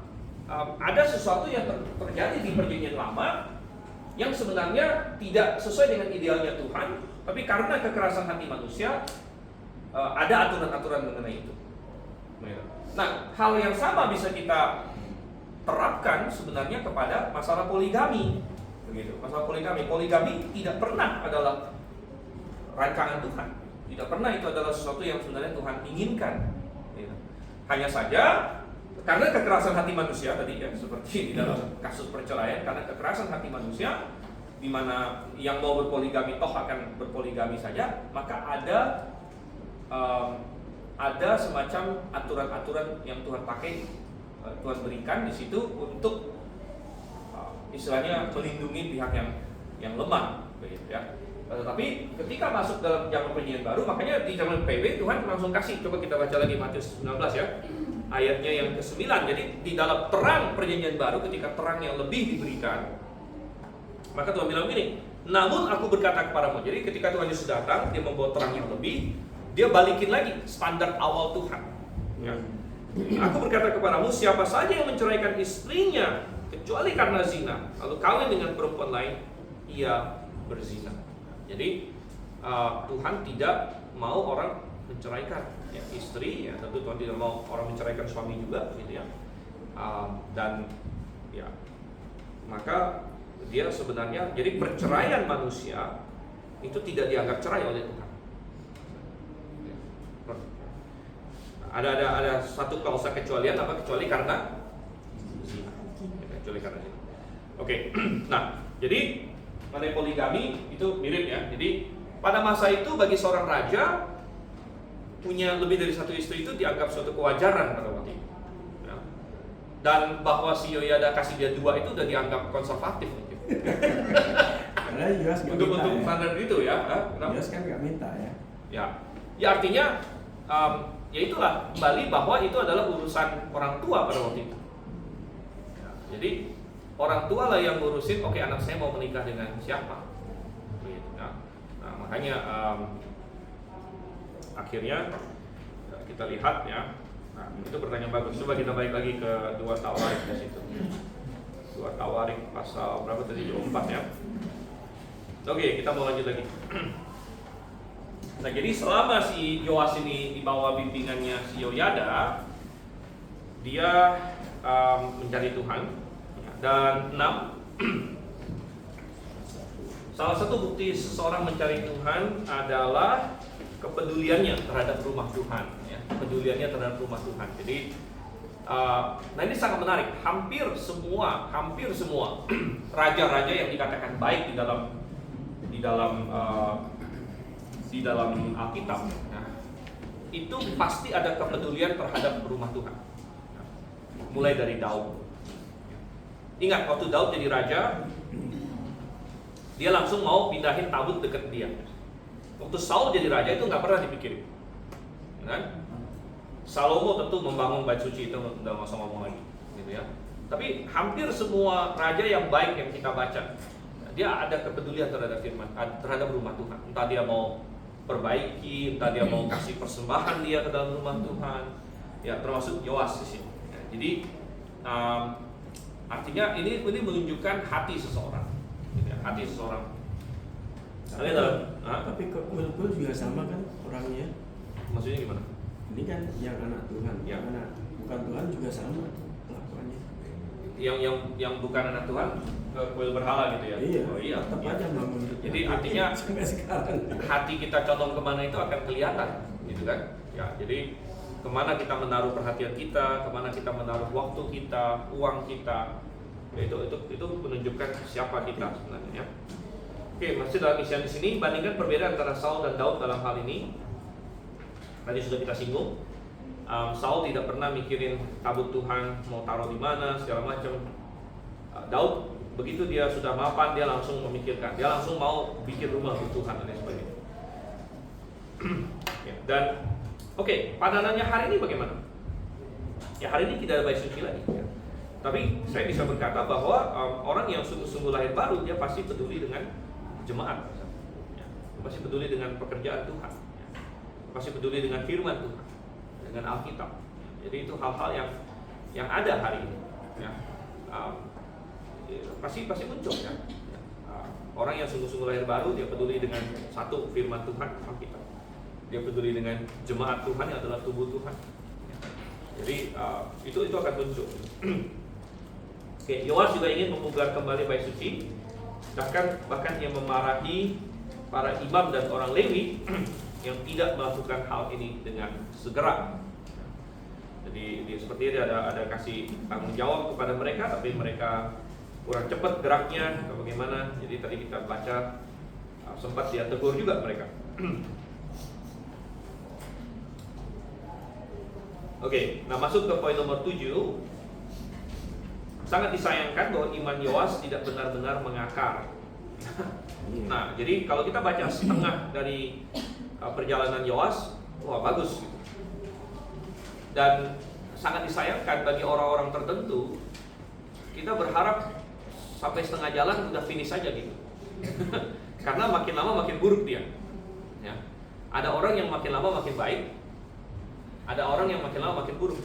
ada sesuatu yang terjadi di Perjanjian Lama yang sebenarnya tidak sesuai dengan idealnya Tuhan, tapi karena kekerasan hati manusia ada aturan-aturan mengenai itu. Nah, hal yang sama bisa kita terapkan sebenarnya kepada masalah poligami. Begitu. Masalah poligami tidak pernah adalah rancangan Tuhan. Tidak pernah itu adalah sesuatu yang sebenarnya Tuhan inginkan. Hanya saja karena kekerasan hati manusia tadi ya, seperti di dalam kasus perceraian, karena kekerasan hati manusia di mana yang mau berpoligami toh akan berpoligami saja, maka ada semacam aturan-aturan yang Tuhan pakai, Tuhan berikan di situ untuk istilahnya melindungi pihak yang lemah, begitu ya. Tetapi ketika masuk dalam zaman Perjanjian Baru, makanya di zaman PB Tuhan langsung kasih, coba kita baca lagi Matius 19 ya, ayatnya yang ke-9. Jadi di dalam terang Perjanjian Baru, ketika terang yang lebih diberikan, maka Tuhan bilang gini, namun aku berkata kepadamu. Jadi ketika Tuhan Yesus datang, dia membawa terang yang lebih, dia balikin lagi standar awal Tuhan ya. Aku berkata kepadamu, siapa saja yang menceraikan istrinya kecuali karena zina, lalu kawin dengan perempuan lain, ia berzina. Jadi Tuhan tidak mau orang menceraikan ya, istri ya, tentu Tuhan tidak mau orang menceraikan suami juga gitu ya. Dan ya, maka dia sebenarnya, jadi perceraian manusia itu tidak dianggap cerai oleh Tuhan. Ada satu klausa kecualian, apa kecuali karena zina. Kecuali karena zina. Oke. Nah, jadi mengenai poligami itu mirip ya. Jadi pada masa itu bagi seorang raja punya lebih dari satu istri itu dianggap suatu kewajaran pada waktu itu. Ya. Dan bahwa si Yoyada kasih dia 2 itu udah dianggap konservatif. Karena Yos nggak Untuk minta ya. standar itu ya. Yos kan nggak minta ya. Ya artinya ya itulah kembali bahwa itu adalah urusan orang tua pada waktu itu. Ya, jadi orang tua lah yang ngurusin, oke, anak saya mau menikah dengan siapa, gitu, ya. Nah makanya akhirnya kita lihat ya. Nah, itu pertanyaan bagus. Coba kita balik lagi ke 2 Tawarik di situ. 2 Tawarik pasal berapa tadi? 4 ya. Oke, kita mau lanjut lagi. Nah, jadi selama si Yoas ini di bawah bimbingannya si Yoyada, dia mencari Tuhan. Dan 6, salah satu bukti seseorang mencari Tuhan adalah kepeduliannya terhadap rumah Tuhan, ya. Kepeduliannya terhadap rumah Tuhan. Jadi, nah ini sangat menarik. Hampir semua raja-raja yang dikatakan baik di dalam Alkitab, nah, itu pasti ada kepedulian terhadap rumah Tuhan. Mulai dari Daud. Ingat waktu Daud jadi raja, dia langsung mau pindahin tabut dekat dia. Waktu Saul jadi raja itu nggak pernah dipikirin, kan? Salomo tentu membangun bait suci itu udah nggak usah ngomong lagi, gitu ya. Tapi hampir semua raja yang baik yang kita baca, dia ada kepedulian terhadap firman, terhadap rumah Tuhan. Entah dia mau perbaiki, entah dia mau kasih persembahan dia ke dalam rumah Tuhan, ya termasuk Yoas di sini. Ya, jadi artinya ini menunjukkan hati seseorang, gitu ya, hati seseorang. Tapi ke Kul juga sama kan orangnya. Maksudnya gimana? Ini kan yang anak Tuhan, Ya. yang anak bukan Tuhan juga sama kelakuannya. Yang bukan anak Tuhan ke kuil berhala gitu ya? Iya. Oh iya. Tetap Iya. aja bangun. Jadi artinya sampai sekarang. hati kita condong kemana itu akan kelihatan, gitu kan? Ya, jadi kemana kita menaruh perhatian kita, kemana kita menaruh waktu kita, uang kita, ya, itu menunjukkan siapa kita sebenarnya. Ya. Oke, masih dalam isian di sini, bandingkan perbedaan antara Saul dan Daud dalam hal ini. Tadi sudah kita singgung. Saul tidak pernah mikirin tabut Tuhan mau taruh di mana segala macam. Daud begitu dia sudah mapan, dia langsung memikirkan, dia langsung mau bikin rumah untuk Tuhan dan lain sebagainya. Ya, dan oke, padanannya hari ini bagaimana? Ya hari ini tidak ada bait suci lagi. Ya. Tapi saya bisa berkata bahwa orang yang sungguh-sungguh lahir baru, dia pasti peduli dengan jemaat, ya. Dia pasti peduli dengan pekerjaan Tuhan, ya. Dia pasti peduli dengan firman Tuhan, dengan Alkitab. Ya. Jadi itu hal-hal yang ada hari ini. Ya. Pasti muncul ya. Orang yang sungguh-sungguh lahir baru, dia peduli dengan satu firman Tuhan, Alkitab. Dia peduli dengan jemaat Tuhan yang adalah tubuh Tuhan. Ya. Jadi itu akan muncul. Oke, Yoas juga ingin memugar kembali bait suci, bahkan ia memarahi para imam dan orang Lewi yang tidak melakukan hal ini dengan segera. Jadi seperti ini ada kasih tanggung jawab kepada mereka, tapi mereka kurang cepat geraknya atau bagaimana. Jadi tadi kita baca sempat dia tegur juga mereka. Oke, nah masuk ke poin nomor 7. Sangat disayangkan bahwa iman Yoas tidak benar-benar mengakar. Nah, jadi kalau kita baca setengah dari perjalanan Yoas, wah bagus. Dan sangat disayangkan bagi orang-orang tertentu, kita berharap sampai setengah jalan udah finish aja gitu. Karena makin lama makin buruk dia. Ya. Ada orang yang makin lama makin baik, ada orang yang makin lama makin buruk.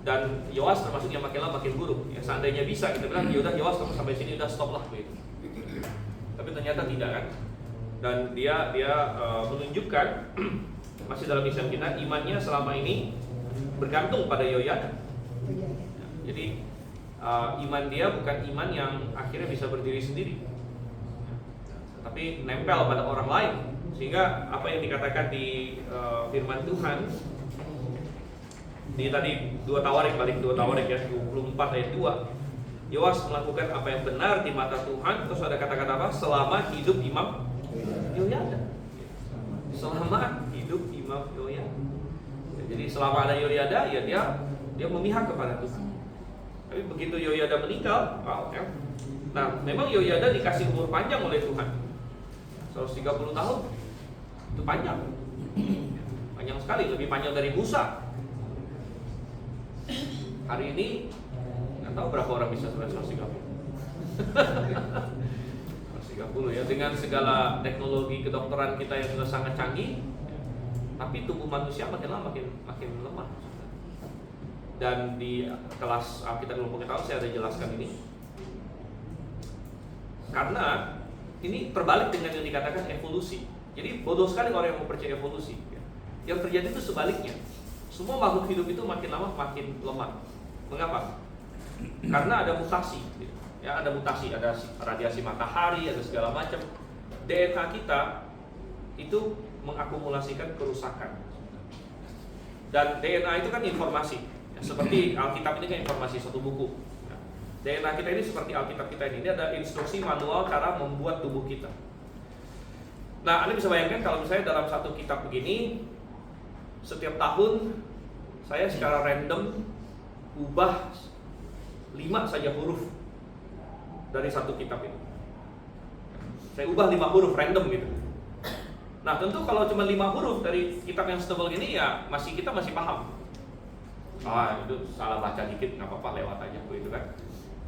Dan Yoas termasuk yang makin lama makin buruk. Ya, seandainya bisa kita bilang, ya udah Yoas kamu sampai sini udah stop lah begitu. Tapi ternyata tidak kan. Dan dia menunjukkan masih dalam Islam kita, imannya selama ini bergantung pada Yoyada. Ya, jadi iman dia bukan iman yang akhirnya bisa berdiri sendiri, tapi nempel pada orang lain. Sehingga apa yang dikatakan di firman Tuhan di tadi 2 Tawarik ya 24 ayat 2, Yoas melakukan apa yang benar di mata Tuhan. Terus ada kata-kata apa? Selama hidup Imam Yoyada. Selama hidup Imam Yoyada. Ya, jadi selama ada Yoyada, ya dia memihak kepada Tuhan. Tapi begitu Yoyada meninggal, wow, ya. Nah, memang Yoyada dikasih umur panjang oleh Tuhan, 130 tahun. Itu panjang, panjang sekali, lebih panjang dari Musa. Hari ini nggak tahu berapa orang bisa sampai 130. 130 ya, dengan segala teknologi kedokteran kita yang sudah sangat canggih, tapi tubuh manusia makin lama makin lemah. Dan di kelas Alkitab Ilmu Pengetahuan saya ada jelaskan ini. Karena ini terbalik dengan yang dikatakan evolusi. Jadi bodoh sekali orang yang mempercayai evolusi. Yang terjadi itu sebaliknya. Semua makhluk hidup itu makin lama makin lemah. Mengapa? Karena ada mutasi. Ya, ada mutasi, ada radiasi matahari, ada segala macam. DNA kita itu mengakumulasikan kerusakan. Dan DNA itu kan informasi. Ya, seperti Alkitab ini kan informasi satu buku. Ya, DNA kita ini seperti Alkitab kita ini. Ini ada instruksi manual cara membuat tubuh kita. Nah, Anda bisa bayangkan kalau misalnya dalam satu kitab begini, setiap tahun saya secara random ubah 5 saja huruf dari satu kitab itu. Saya ubah 5 huruf random gitu. Nah, tentu kalau cuma 5 huruf dari kitab yang setebal gini, ya kita masih paham. Itu salah baca dikit, nggak apa-apa, lewat aja begitu kan.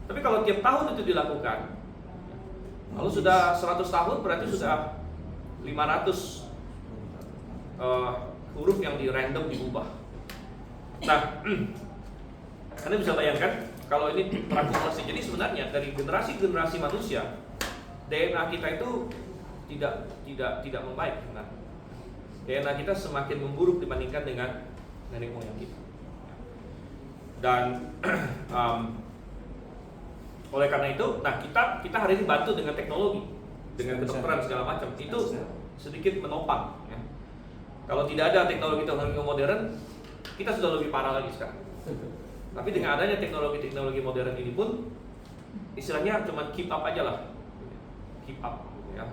Tapi kalau tiap tahun itu dilakukan, kalau sudah 100 tahun berarti sudah 500 huruf yang di random diubah. Nah, Anda bisa bayangkan kalau ini terakumulasi. Jadi sebenarnya dari generasi-generasi manusia, DNA kita itu tidak membaik. Nah, DNA kita semakin memburuk dibandingkan dengan nenek moyang kita. Dan oleh karena itu, nah kita hari ini bantu dengan teknologi, dengan kedokteran segala macam. Itu sedikit menopang. Ya. Kalau tidak ada teknologi modern, kita sudah lebih parah lagi sekarang. Tapi dengan adanya teknologi modern ini pun, istilahnya cuma keep up aja lah. keep up gitu ya.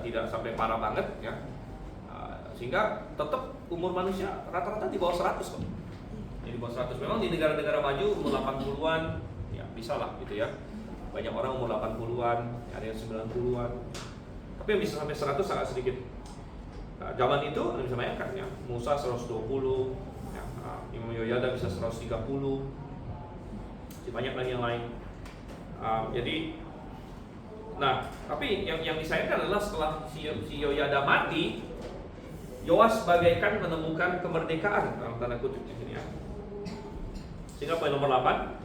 Tidak sampai parah banget ya. Sehingga tetap umur manusia rata-rata di bawah 100 kok. Jadi bawah 100. Memang di negara-negara maju umur 80-an ya bisa lah gitu ya. Banyak orang umur 80-an, ada yang 90-an. Tapi yang bisa sampai 100 sangat sedikit. Nah, zaman itu Anda bisa bayangkan ya, Musa 120, ya, Imam Yoyada bisa 130, banyak lagi yang lain. Jadi, nah, tapi yang disayangkan adalah setelah si Yoyada mati, Yoas bagaikan menemukan kemerdekaan dalam tanda kutip di sini ya. Sehingga poin nomor 8,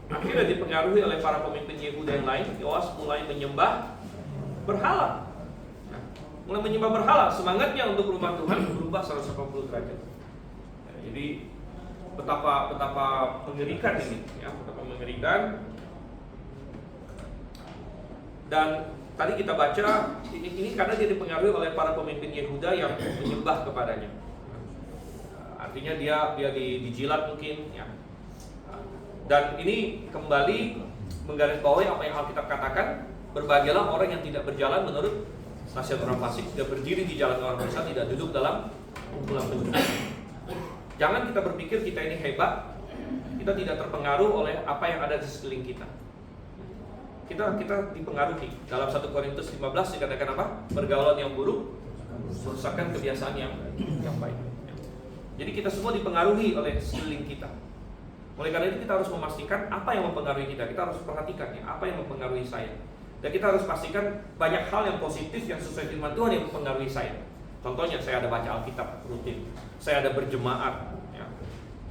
akhirnya dipengaruhi oleh para pemimpin Yehuda yang lain, Yoas mulai menyembah berhala. Mulai menyembah berhala, semangatnya untuk rumah Tuhan berubah 180 derajat. Ya, jadi betapa mengerikan ini, ya, betapa mengerikan. Dan tadi kita baca ini karena dia dipengaruhi oleh para pemimpin Yehuda yang menyembah kepadanya. Artinya dia dijilat mungkin, ya. Dan ini kembali menggarisbawahi apa yang Alkitab katakan, berbahagialah orang yang tidak berjalan menurut nasihat orang fasik, tidak berdiri di jalan orang dosa, tidak duduk dalam kumpulan penjudi. Jangan kita berpikir kita ini hebat, kita tidak terpengaruh oleh apa yang ada di sekeliling kita. Kita dipengaruhi. Dalam 1 Korintus 15 dikatakan apa? Pergaulan yang buruk merusakkan kebiasaan yang baik. Jadi kita semua dipengaruhi oleh sekeliling kita. Oleh karena itu kita harus memastikan apa yang mempengaruhi kita. Kita harus perhatikan ya, apa yang mempengaruhi saya. Dan kita harus pastikan banyak hal yang positif yang sesuai firman Tuhan yang mempengaruhi saya. Contohnya saya ada baca Alkitab rutin, saya ada berjemaat. Ya.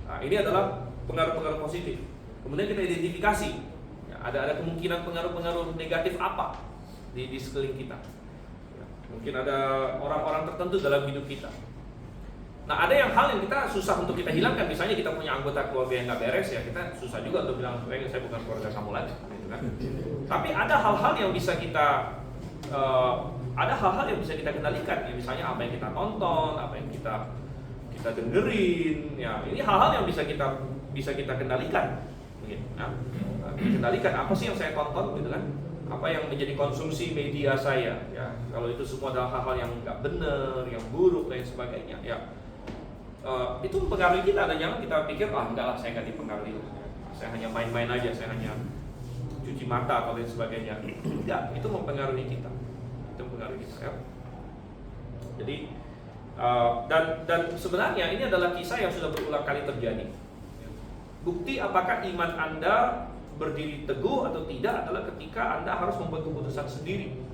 Nah, ini adalah pengaruh-pengaruh positif. Kemudian kita identifikasi, ya, ada kemungkinan pengaruh-pengaruh negatif apa di sekeliling kita. Ya, mungkin ada orang-orang tertentu dalam hidup kita. Nah, ada hal yang kita susah untuk kita hilangkan. Misalnya kita punya anggota keluarga yang nggak beres, ya kita susah juga untuk bilang, saya bukan keluarga kamu lagi, gitu kan. Tapi ada hal-hal yang bisa kita kendalikan. Ya, misalnya apa yang kita tonton, apa yang kita dengerin. Ya, ini hal-hal yang bisa kita kendalikan. Gitu, nah, kendalikan apa sih yang saya tonton, gitu kan? Apa yang menjadi konsumsi media saya. Ya, kalau itu semua adalah hal-hal yang nggak benar, yang buruk dan sebagainya. Ya. Itu mempengaruhi kita, dan jangan kita pikir enggak lah, saya nggak dipengaruhi, saya hanya main-main aja, saya hanya cuci mata atau lain sebagainya. Enggak, itu mempengaruhi kita, ya. Jadi dan sebenarnya ini adalah kisah yang sudah berulang kali terjadi. Bukti apakah iman Anda berdiri teguh atau tidak adalah ketika Anda harus membuat keputusan sendiri.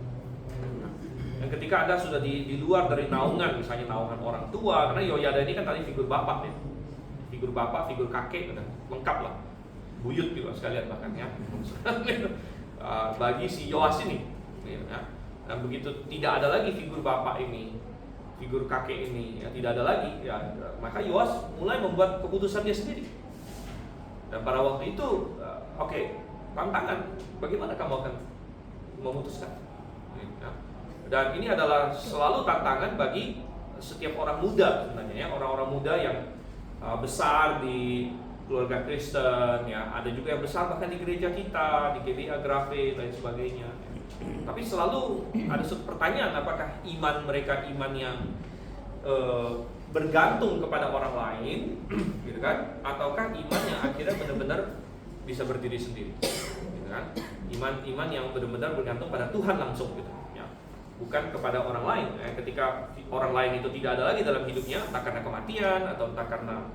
Dan ketika Anda sudah di luar dari naungan, misalnya naungan orang tua, karena Yoyada ini kan tadi figur bapak ya, figur bapak, figur kakek, udah lengkap lah, buyut juga sekalian bahkan ya. Bagi si Yoas ini, ya. Dan begitu tidak ada lagi figur bapak ini, figur kakek ini, ya, tidak ada lagi, ya, maka Yoas mulai membuat keputusan dia sendiri. Dan pada waktu itu, tantangan, bagaimana kamu akan memutuskan? Ya. Dan ini adalah selalu tantangan bagi setiap orang muda sebenarnya ya, orang-orang muda yang besar di keluarga Kristen ya, ada juga yang besar bahkan di gereja kita, di GBA Grafe dan sebagainya. Tapi selalu ada satu pertanyaan, apakah iman mereka iman yang bergantung kepada orang lain, gitu kan? Ataukah iman yang akhirnya benar-benar bisa berdiri sendiri, gitu kan? Iman yang benar-benar bergantung pada Tuhan langsung, gitu. Bukan kepada orang lain. Ketika orang lain itu tidak ada lagi dalam hidupnya, entah karena kematian atau entah karena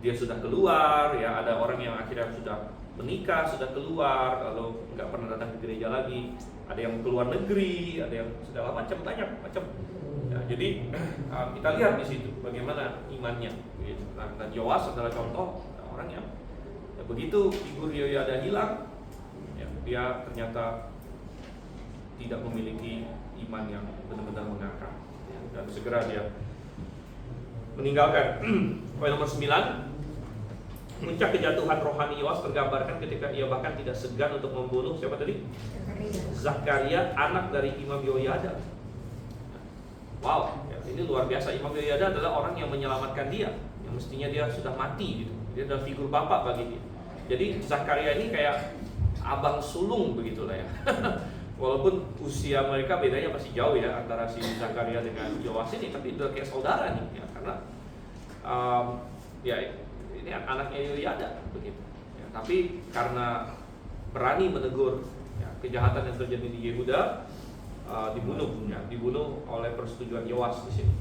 dia sudah keluar, ya ada orang yang akhirnya sudah menikah, sudah keluar, lalu nggak pernah datang ke gereja lagi, ada yang keluar negeri, ada yang segala macam, banyak macam. Ya, jadi kita lihat di situ bagaimana imannya. Dan Yoas adalah contoh orang yang begitu figur Yoyada hilang, ya, dia ternyata tidak memiliki iman yang benar-benar mengakar, ya, dan segera dia meninggalkan. Poin nomor 9, puncak kejatuhan rohani Yoas tergambarkan ketika ia bahkan tidak segan untuk membunuh siapa tadi? Zakaria, anak dari Imam Yoyada. Wow, ya, ini luar biasa. Imam Yoyada adalah orang yang menyelamatkan dia, yang mestinya dia sudah mati gitu. Dia adalah figur bapak bagi dia. Jadi Zakaria ini kayak abang sulung begitulah ya. Walaupun usia mereka bedanya masih jauh ya antara si Zakaria dengan Yoas ini, tapi udah kayak saudara nih ya, karena ya ini anaknya Yoyada begitu. Ya, tapi karena berani menegur ya, kejahatan yang terjadi di Yehuda, dibunuh oleh persetujuan Yoas di sini.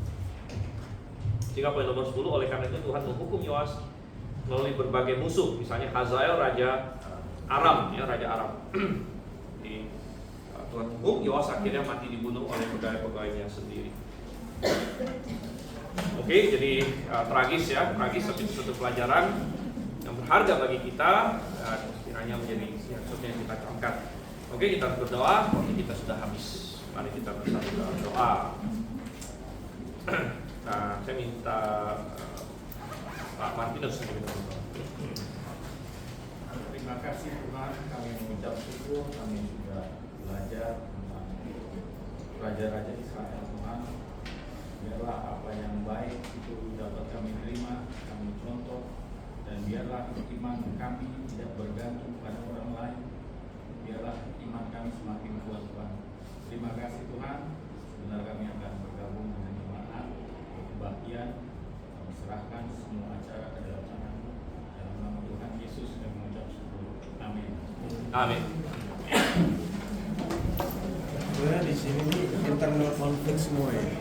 Sehingga poin nomor 10, oleh karena itu Tuhan menghukum Yoas melalui berbagai musuh, misalnya Hazael raja Aram ya, raja Aram. Tuhan hukum, Yoas akhirnya mati dibunuh oleh pegawai-pegawainya sendiri. Oke, jadi tragis ya, tragis, tapi itu satu pelajaran yang berharga bagi kita dan kiranya menjadi sesuatu yang kita camkan. Oke, kita berdoa, waktu kita sudah habis. Mari kita bersama doa. Nah, saya minta Pak Martinus untuk berdoa. Terima kasih Tuhan, kami mengucap syukur, kami sudah belajar tentang raja-raja Israel Tuhan. Biarlah apa yang baik itu dapat kami terima, kami contoh, dan biarlah iman kami tidak bergantung pada orang lain. Biarlah iman kami semakin kuat Tuhan. Terima kasih Tuhan. Sebentar kami akan bergabung dengan jemaat kebaktian. Kami serahkan semua acara ke dalam tangan-Mu. Dalam nama Tuhan Yesus kami mengucap syukur. Amin. Amin. Sebenarnya di sini internal konflik semua ya.